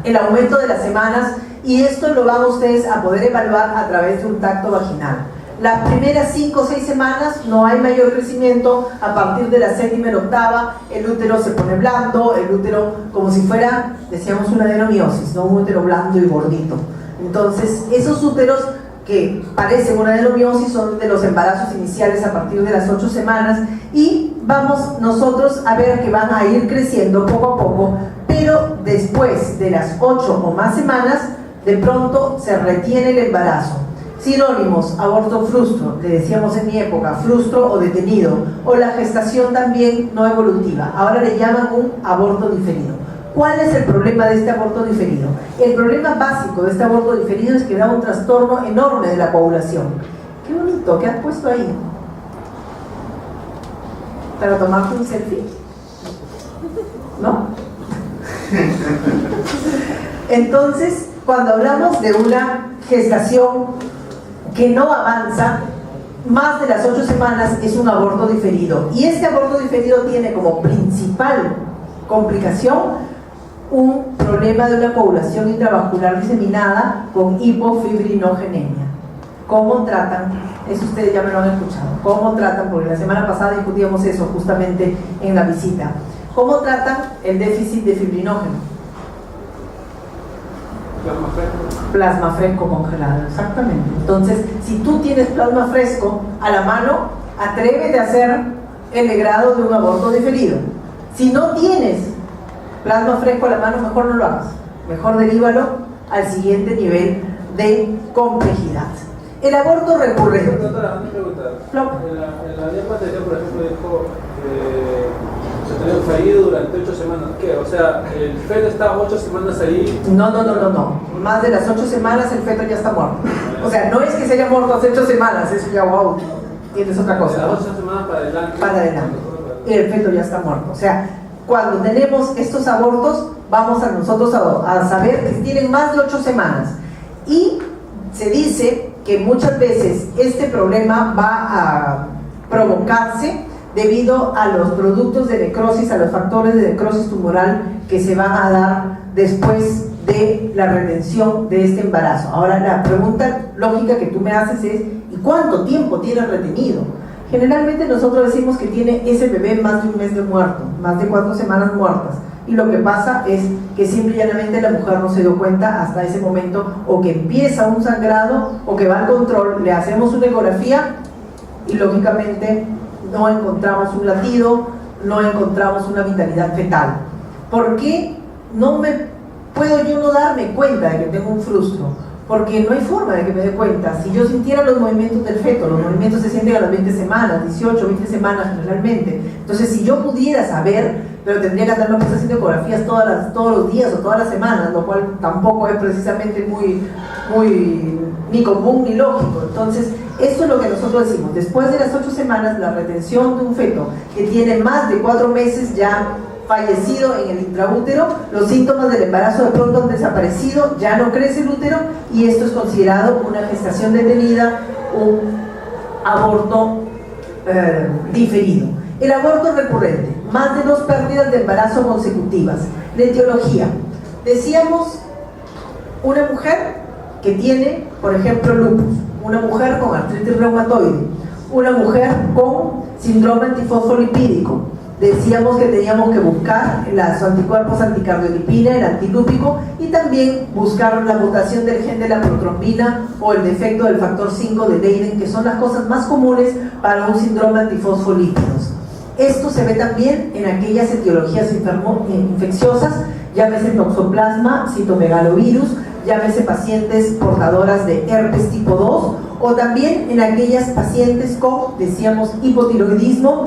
el aumento de las semanas, y esto lo van ustedes a poder evaluar a través de un tacto vaginal. Las primeras 5 o 6 semanas no hay mayor crecimiento. A partir de la 7ª y la 8ª, el útero se pone blando, el útero como si fuera, decíamos, una adenomiosis, ¿no? Un útero blando y gordito. Entonces, esos úteros que parecen una adenomiosis son de los embarazos iniciales a partir de las 8 semanas, y vamos nosotros a ver que van a ir creciendo poco a poco, pero después de las 8 o más semanas, de pronto se retiene el embarazo. Sinónimos: aborto frustro, le decíamos en mi época, frustro o detenido, o la gestación también no evolutiva, ahora le llaman un aborto diferido. ¿Cuál es el problema de este aborto diferido? El problema básico de este aborto diferido es que da un trastorno enorme de la coagulación. Qué bonito, ¿qué has puesto ahí? ¿Para tomarte un selfie? ¿No? Entonces, cuando hablamos de una gestación que no avanza más de las 8 semanas, es un aborto diferido, y este aborto diferido tiene como principal complicación un problema de una coagulación intravascular diseminada con hipofibrinogenemia. ¿Cómo tratan? Eso ustedes ya me lo han escuchado. ¿Cómo tratan? Porque la semana pasada discutíamos eso justamente en la visita. ¿Cómo tratan el déficit de fibrinógeno? Plasma fresco. Plasma fresco congelado, exactamente. Entonces, si tú tienes plasma fresco a la mano, atrévete a hacer el legrado de un aborto diferido. Si no tienes plasma fresco a la mano, mejor no lo hagas. Mejor derívalo al siguiente nivel de complejidad. El aborto recurrente. Doctora, una pregunta. En la diapositiva anterior, por ejemplo, dijo que se tenía fallido durante 8 semanas. ¿Qué? O sea, el feto está 8 semanas ahí. No. Más de las 8 semanas el feto ya está muerto. O sea, no es que se haya muerto hace 8 semanas, eso ya, wow, tienes otra cosa. De las 8 semanas para adelante. Para adelante. El feto ya está muerto. O sea, cuando tenemos estos abortos, vamos a nosotros a saber que tienen más de 8 semanas. Y se dice que muchas veces este problema va a provocarse debido a los productos de necrosis, a los factores de necrosis tumoral que se van a dar después de la retención de este embarazo. Ahora, la pregunta lógica que tú me haces es: ¿y cuánto tiempo tiene retenido? Generalmente nosotros decimos que tiene ese bebé más de un mes de muerto, más de 4 semanas muertas, y lo que pasa es que simple y llanamente la mujer no se dio cuenta hasta ese momento, o que empieza un sangrado o que va al control, le hacemos una ecografía y lógicamente no encontramos un latido, no encontramos una vitalidad fetal. ¿Por qué no me puedo yo no darme cuenta de que tengo un frustro? Porque no hay forma de que me dé cuenta. Si yo sintiera los movimientos del feto, los movimientos se sienten a las 20 semanas, 18, 20 semanas generalmente. Entonces, si yo pudiera saber, pero tendría que andarme haciendo ecografías todos los días o todas las semanas, lo cual tampoco es precisamente muy ni común ni lógico. Entonces, esto es lo que nosotros decimos: después de las 8 semanas, la retención de un feto que tiene más de 4 meses ya fallecido en el intraútero, los síntomas del embarazo de pronto han desaparecido, ya no crece el útero, y esto es considerado una gestación detenida, un aborto diferido. El aborto recurrente: más de 2 pérdidas de embarazo consecutivas. La etiología: decíamos, una mujer que tiene, por ejemplo, lupus, una mujer con artritis reumatoide, una mujer con síndrome antifosfolipídico. Decíamos que teníamos que buscar los anticuerpos anticardiolipina, el antilúpico, y también buscar la mutación del gen de la protrombina o el defecto del factor 5 de Leiden, que son las cosas más comunes para un síndrome antifosfolípidos. Esto se ve también en aquellas etiologías infecciosas, llámese toxoplasma, citomegalovirus, llámese pacientes portadoras de herpes tipo 2, o también en aquellas pacientes con, decíamos, hipotiroidismo,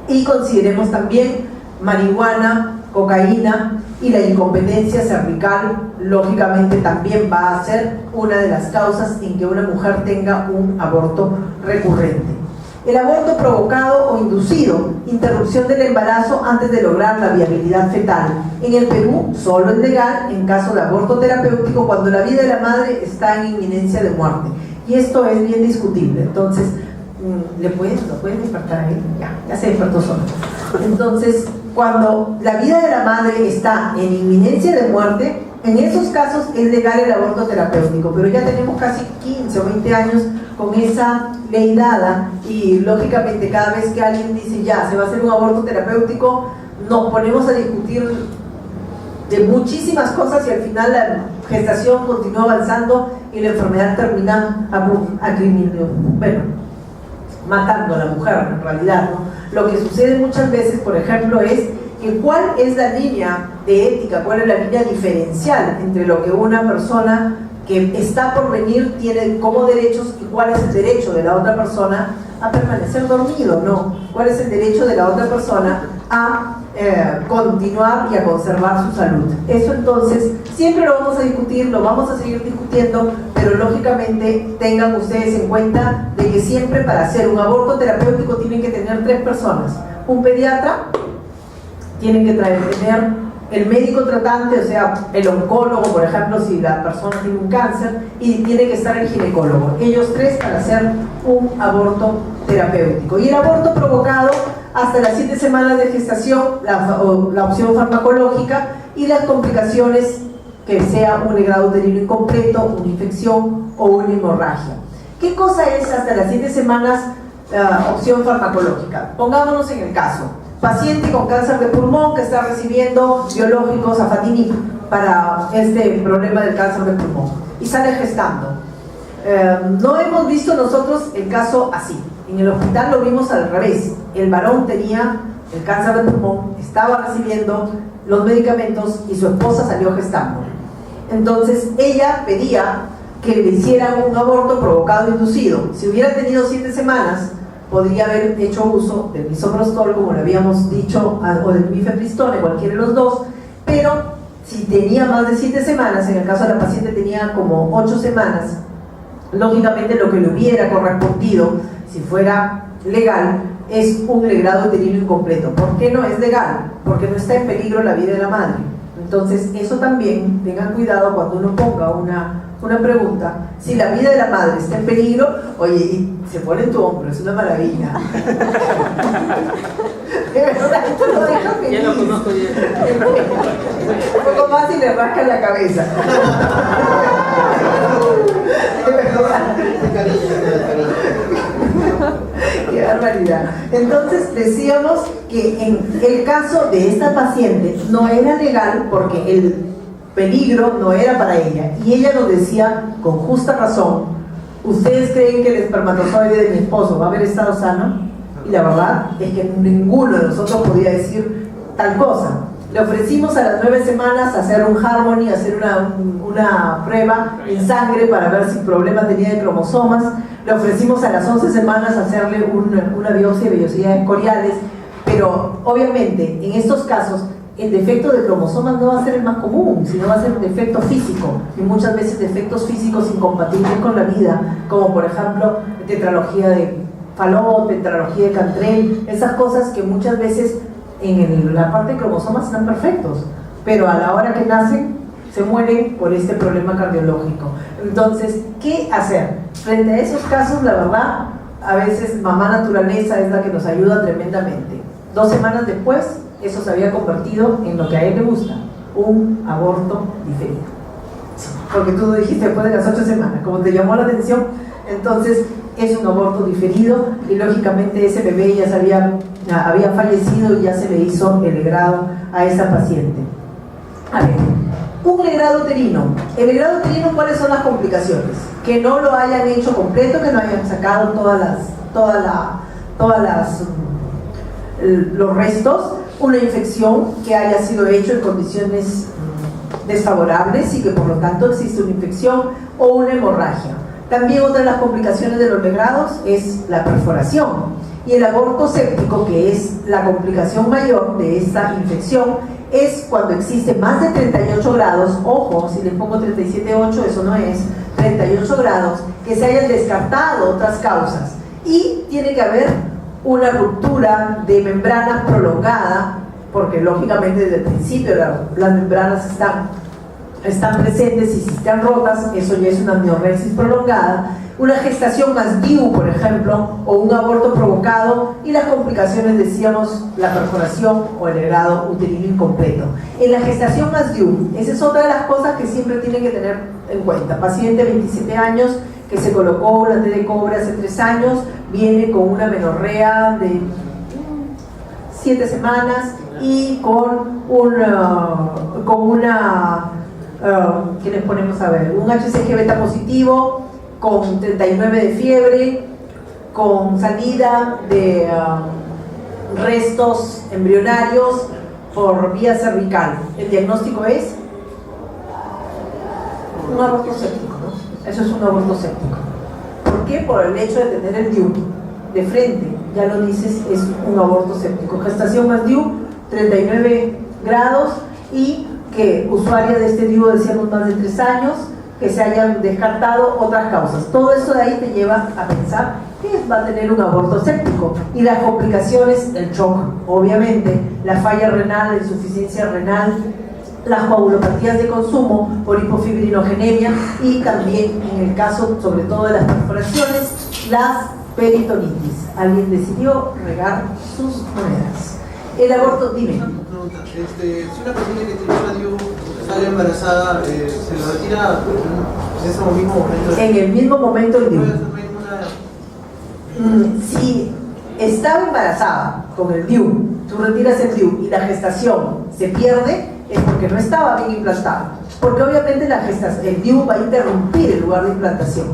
y consideremos también marihuana, cocaína, y la incompetencia cervical lógicamente también va a ser una de las causas en que una mujer tenga un aborto recurrente. El aborto provocado o inducido, interrupción del embarazo antes de lograr la viabilidad fetal. En el Perú solo es legal en caso de aborto terapéutico cuando la vida de la madre está en inminencia de muerte, y esto es bien discutible. Entonces, ¿lo pueden despertar ahí? Ya se despertó solo. Entonces, cuando la vida de la madre está en inminencia de muerte, en esos casos es legal el aborto terapéutico, pero ya tenemos casi 15 o 20 años con esa ley dada, y lógicamente cada vez que alguien dice ya se va a hacer un aborto terapéutico, nos ponemos a discutir de muchísimas cosas, y al final la gestación continúa avanzando y la enfermedad termina matando a la mujer en realidad, ¿no? Lo que sucede muchas veces, por ejemplo, es que cuál es la línea de ética, cuál es la línea diferencial entre lo que una persona que está por venir tiene como derechos y cuál es el derecho de la otra persona a permanecer dormido, ¿no? ¿Cuál es el derecho de la otra persona a continuar y a conservar su salud? Eso entonces siempre lo vamos a discutir, lo vamos a seguir discutiendo, pero lógicamente tengan ustedes en cuenta de que siempre para hacer un aborto terapéutico tienen que tener 3 personas: un pediatra, tienen que tener el médico tratante, o sea, el oncólogo, por ejemplo, si la persona tiene un cáncer, y tiene que estar el ginecólogo. Ellos 3 para hacer un aborto terapéutico. Y el aborto provocado hasta las 7 semanas de gestación, la opción farmacológica, y las complicaciones, que sea un legrado uterino incompleto, una infección o una hemorragia. ¿Qué cosa es hasta las 7 semanas opción farmacológica? Pongámonos en el caso: paciente con cáncer de pulmón que está recibiendo biológicos afatinib para este problema del cáncer de pulmón y sale gestando. No hemos visto nosotros el caso así. En el hospital lo vimos al revés. El varón tenía el cáncer de pulmón, estaba recibiendo los medicamentos y su esposa salió gestando. Entonces ella pedía que le hicieran un aborto provocado e inducido. Si hubiera tenido 7 semanas, podría haber hecho uso del misoprostol, como le habíamos dicho, o del mifepristone, cualquiera de los dos, pero si tenía más de 7 semanas, en el caso de la paciente tenía como 8 semanas, lógicamente lo que le hubiera correspondido, si fuera legal, es un legrado uterino incompleto. ¿Por qué no es legal? Porque no está en peligro la vida de la madre. Entonces, eso también, tengan cuidado cuando uno ponga una pregunta. Si la vida de la madre está en peligro, oye, y se pone en tu hombro, es una maravilla. De verdad, esto lo deja feliz. Ya lo conozco ya. Un poco más y le rasca la cabeza. De verdad. Qué barbaridad. Entonces decíamos que en el caso de esta paciente no era legal porque el peligro no era para ella, y ella nos decía con justa razón: ¿ustedes creen que el espermatozoide de mi esposo va a haber estado sano? Y la verdad es que ninguno de nosotros podía decir tal cosa. Le ofrecimos a las 9 semanas hacer un Harmony, hacer una prueba en sangre para ver si problema tenía de cromosomas. Le ofrecimos a las 11 semanas hacerle una biopsia de vellosidades coriales, pero obviamente en estos casos el defecto de cromosomas no va a ser el más común, sino va a ser un defecto físico, y muchas veces defectos físicos incompatibles con la vida, como por ejemplo tetralogía de Fallot, tetralogía de Cantrell, esas cosas que muchas veces en la parte de cromosomas están perfectos, pero a la hora que nacen se mueren por este problema cardiológico. Entonces, ¿qué hacer? Frente a esos casos, la verdad, a veces mamá naturaleza es la que nos ayuda tremendamente. 2 semanas después, eso se había convertido en lo que a él le gusta: un aborto diferido. porque tú lo dijiste después de las 8 semanas, como te llamó la atención, entonces es un aborto diferido y lógicamente ese bebé ya había fallecido y ya se le hizo el legrado a esa paciente. A ver, un legrado uterino. El legrado uterino, ¿cuáles son las complicaciones? Que no lo hayan hecho completo, que no hayan sacado los restos, una infección que haya sido hecho en condiciones desfavorables y que por lo tanto existe una infección o una hemorragia. También otra de las complicaciones de los legrados es la perforación y el aborto séptico, que es la complicación mayor de esta infección, es cuando existe más de 38 grados, ojo, si le pongo 37,8 eso no es, 38 grados, que se hayan descartado otras causas y tiene que haber una ruptura de membrana prolongada, porque lógicamente desde el principio las membranas están presentes y si están rotas, eso ya es una amniorresis prolongada, una gestación más DIU, por ejemplo, o un aborto provocado, y las complicaciones, decíamos, la perforación o el legrado uterino incompleto. En la gestación más DIU, esa es otra de las cosas que siempre tienen que tener en cuenta. Paciente de 27 años que se colocó una T de cobre hace 3 años, viene con una menorrea de 7 semanas y con ¿qué les ponemos a ver? Un HCG beta positivo, con 39 de fiebre, con salida de restos embrionarios por vía cervical. El diagnóstico es un aborto séptico, ¿no? Eso es un aborto séptico. ¿Por qué? Por el hecho de tener el DIU de frente, ya lo dices, es un aborto séptico. Gestación más DIU, 39 grados, y que usuaria de este DIU decíamos más de 3 años, que se hayan descartado otras causas. Todo eso de ahí te lleva a pensar que va a tener un aborto séptico. Y las complicaciones, el shock, obviamente, la falla renal, la insuficiencia renal, las coagulopatías de consumo por hipofibrinogenemia y también, en el caso sobre todo de las perforaciones, las peritonitis. Alguien decidió regar sus monedas. El aborto, dime. Si una paciente que tiene una DIU sale embarazada, ¿se lo retira en ese mismo momento? En el mismo momento el DIU. Si estaba embarazada con el DIU, tú retiras el DIU y la gestación se pierde, es porque no estaba bien implantado. Porque obviamente el DIU va a interrumpir el lugar de implantación.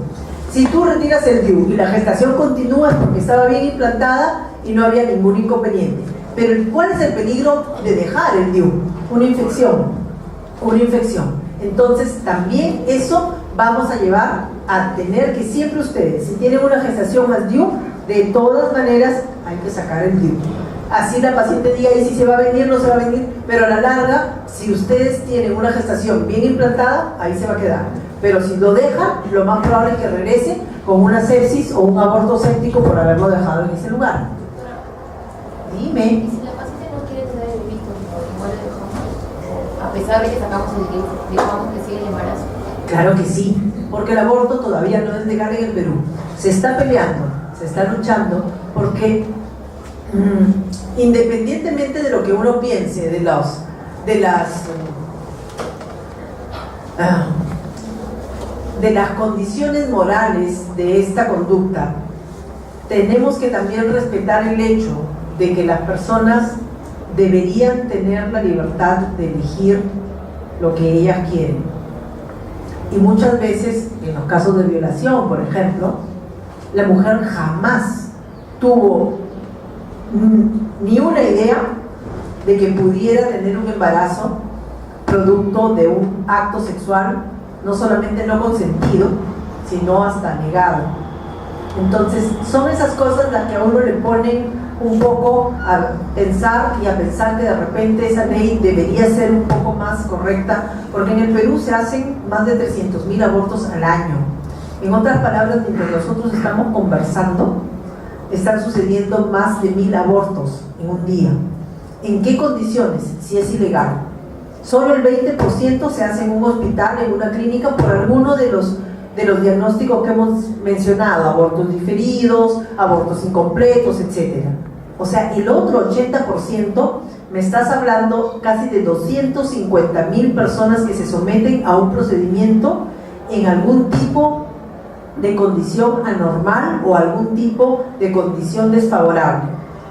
Si tú retiras el DIU y la gestación continúa, es porque estaba bien implantada y no había ningún inconveniente. Pero ¿cuál es el peligro de dejar el DIU? Una infección. Entonces también eso vamos a llevar a tener que siempre ustedes, si tienen una gestación más DIU, de todas maneras hay que sacar el DIU. Así la paciente diga, y si se va a venir, no se va a venir, pero a la larga, si ustedes tienen una gestación bien implantada, ahí se va a quedar. Pero si lo dejan, lo más probable es que regrese con una sepsis o un aborto séptico por haberlo dejado en ese lugar. Dime. ¿Y si la paciente no quiere tener el bebito, igual le dejamos? A pesar de que sacamos el DIU, dejamos que siga el embarazo. Claro que sí, porque el aborto todavía no es legal en el Perú. Se está peleando, se está luchando, porque independientemente de lo que uno piense de las condiciones morales de esta conducta, tenemos que también respetar el hecho de que las personas deberían tener la libertad de elegir lo que ellas quieren. Y muchas veces, en los casos de violación, por ejemplo, la mujer jamás tuvo ni una idea de que pudiera tener un embarazo producto de un acto sexual no solamente no consentido, sino hasta negado. Entonces son esas cosas las que a uno le ponen un poco a pensar y a pensar que de repente esa ley debería ser un poco más correcta, porque en el Perú se hacen más de 300.000 abortos al año. En otras palabras, mientras nosotros estamos conversando, están sucediendo más de 1.000 abortos en un día. ¿En qué condiciones? Si es ilegal. Solo el 20% se hace en un hospital, en una clínica, por alguno de los diagnósticos que hemos mencionado, abortos diferidos, abortos incompletos, etc. O sea, el otro 80% me estás hablando casi de 250.000 personas que se someten a un procedimiento en algún tipo de condición anormal o algún tipo de condición desfavorable.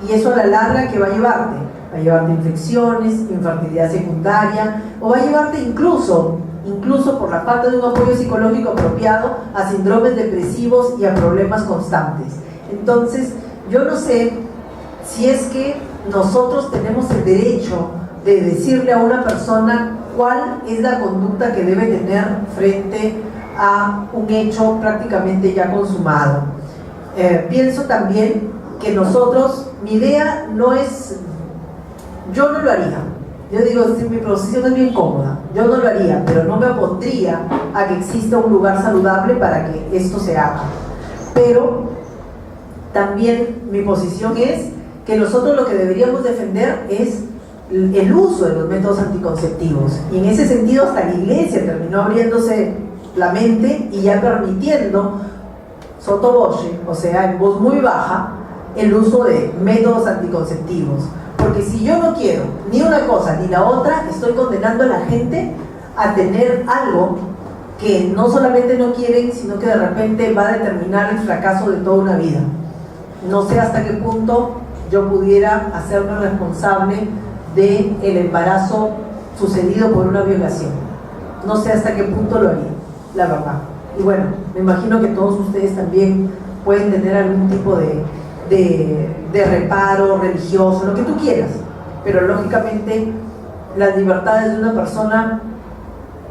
Y eso a la larga, ¿qué va a llevarte? Va a llevarte infecciones, infertilidad secundaria, o va a llevarte incluso por la falta de un apoyo psicológico apropiado, a síndromes depresivos y a problemas constantes. Entonces, yo no sé si es que nosotros tenemos el derecho de decirle a una persona cuál es la conducta que debe tener frente a un hecho prácticamente ya consumado. Pienso también que nosotros, mi idea no es, yo no lo haría. Yo digo, si mi posición es bien cómoda, yo no lo haría, pero no me opondría a que exista un lugar saludable para que esto se haga. Pero también mi posición es que nosotros lo que deberíamos defender es el uso de los métodos anticonceptivos. Y en ese sentido hasta la iglesia terminó abriéndose la mente y ya permitiendo sotto voce, o sea, en voz muy baja, el uso de métodos anticonceptivos. Porque si yo no quiero ni una cosa ni la otra, estoy condenando a la gente a tener algo que no solamente no quieren, sino que de repente va a determinar el fracaso de toda una vida. No sé hasta qué punto yo pudiera hacerme responsable del embarazo sucedido por una violación. No sé hasta qué punto lo haría, la verdad. Y bueno, me imagino que todos ustedes también pueden tener algún tipo de reparo religioso, lo que tú quieras, pero lógicamente las libertades de una persona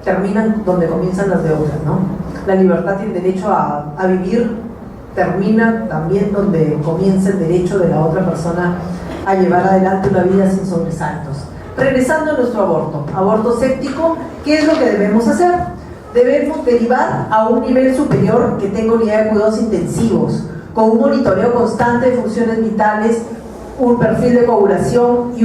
terminan donde comienzan las de otra, ¿no? La libertad y el derecho a vivir termina también donde comienza el derecho de la otra persona a llevar adelante una vida sin sobresaltos. Regresando a nuestro aborto séptico, ¿qué es lo que debemos hacer? Debemos derivar a un nivel superior que tenga unidad de cuidados intensivos, con un monitoreo constante de funciones vitales, un perfil de coagulación y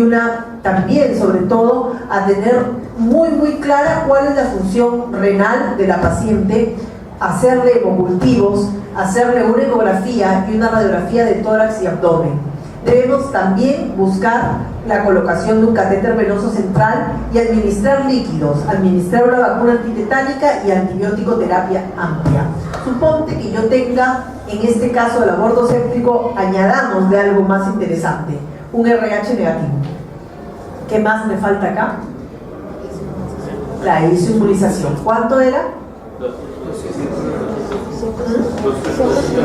también, sobre todo, a tener muy clara cuál es la función renal de la paciente, hacerle hemocultivos, hacerle una ecografía y una radiografía de tórax y abdomen. Debemos también buscar la colocación de un catéter venoso central y administrar líquidos, administrar una vacuna antitetánica y antibiótico terapia amplia. Suponte que yo tenga, en este caso del aborto séptico, añadamos de algo más interesante, un RH negativo. ¿Qué más me falta acá? La isoimunización. ¿Cuánto era?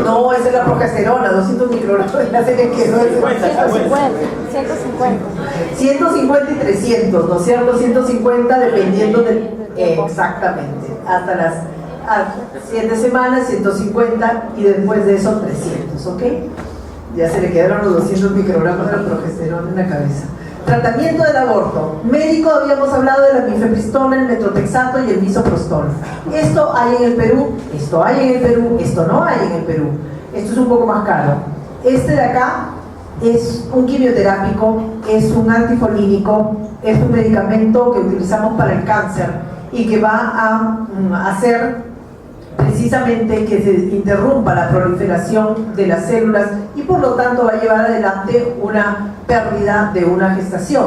No, esa es la progesterona, 200 microgramos, ya se me quedó. 150 y 300, ¿no es cierto? 150 dependiendo del... Exactamente, hasta las 7 semanas, 150 y después de eso 300, ¿ok? Ya se le quedaron los 200 microgramos de progesterona en la cabeza. Tratamiento del aborto. Médico, habíamos hablado de la mifepristona, el metrotexato y el misoprostol. Esto hay en el Perú, esto hay en el Perú, esto no hay en el Perú. Esto es un poco más caro. Este de acá es un quimioterápico, es un antifolínico, es un medicamento que utilizamos para el cáncer y que va a hacer precisamente que se interrumpa la proliferación de las células y por lo tanto va a llevar adelante una pérdida de una gestación.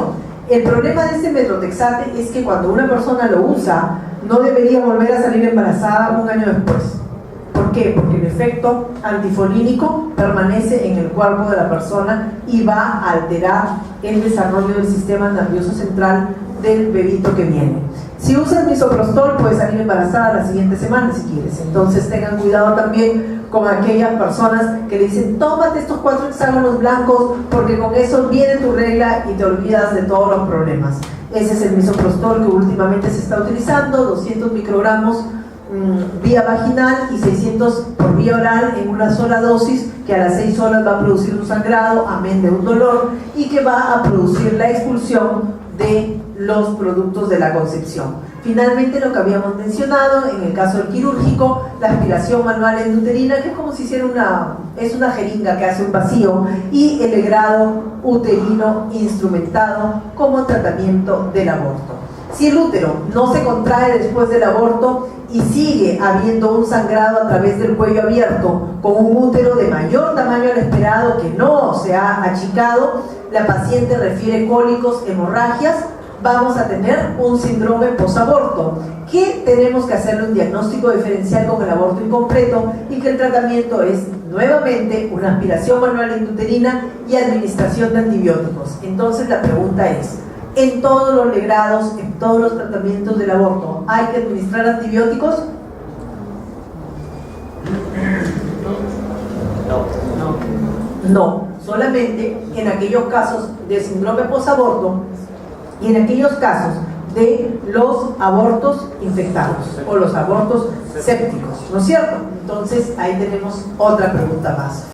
El problema de este metrotexate es que cuando una persona lo usa no debería volver a salir embarazada un año después. ¿Por qué? Porque el efecto antifolínico permanece en el cuerpo de la persona y va a alterar el desarrollo del sistema nervioso central del bebito que viene. Si usas misoprostol puedes salir embarazada la siguiente semana si quieres. Entonces tengan cuidado también con aquellas personas que le dicen tómate estos 4 hexágonos blancos porque con eso viene tu regla y te olvidas de todos los problemas. Ese es el misoprostol que últimamente se está utilizando, 200 microgramos vía vaginal y 600 por vía oral en una sola dosis que a las 6 horas va a producir un sangrado, amén de un dolor, y que va a producir la expulsión de los productos de la concepción. Finalmente, lo que habíamos mencionado, en el caso del quirúrgico, la aspiración manual endouterina, que es como si hiciera una jeringa que hace un vacío, y el legrado uterino instrumentado como tratamiento del aborto. Si el útero no se contrae después del aborto y sigue habiendo un sangrado a través del cuello abierto, con un útero de mayor tamaño al esperado que no se ha achicado, la paciente refiere cólicos, hemorragias, vamos a tener un síndrome posaborto, que tenemos que hacerle un diagnóstico diferencial con el aborto incompleto y que el tratamiento es nuevamente una aspiración manual intrauterina y administración de antibióticos. Entonces la pregunta es, ¿en todos los legrados, en todos los tratamientos del aborto, hay que administrar antibióticos? No, solamente en aquellos casos de síndrome posaborto y en aquellos casos de los abortos infectados o los abortos sépticos, ¿no es cierto? Entonces ahí tenemos otra pregunta más.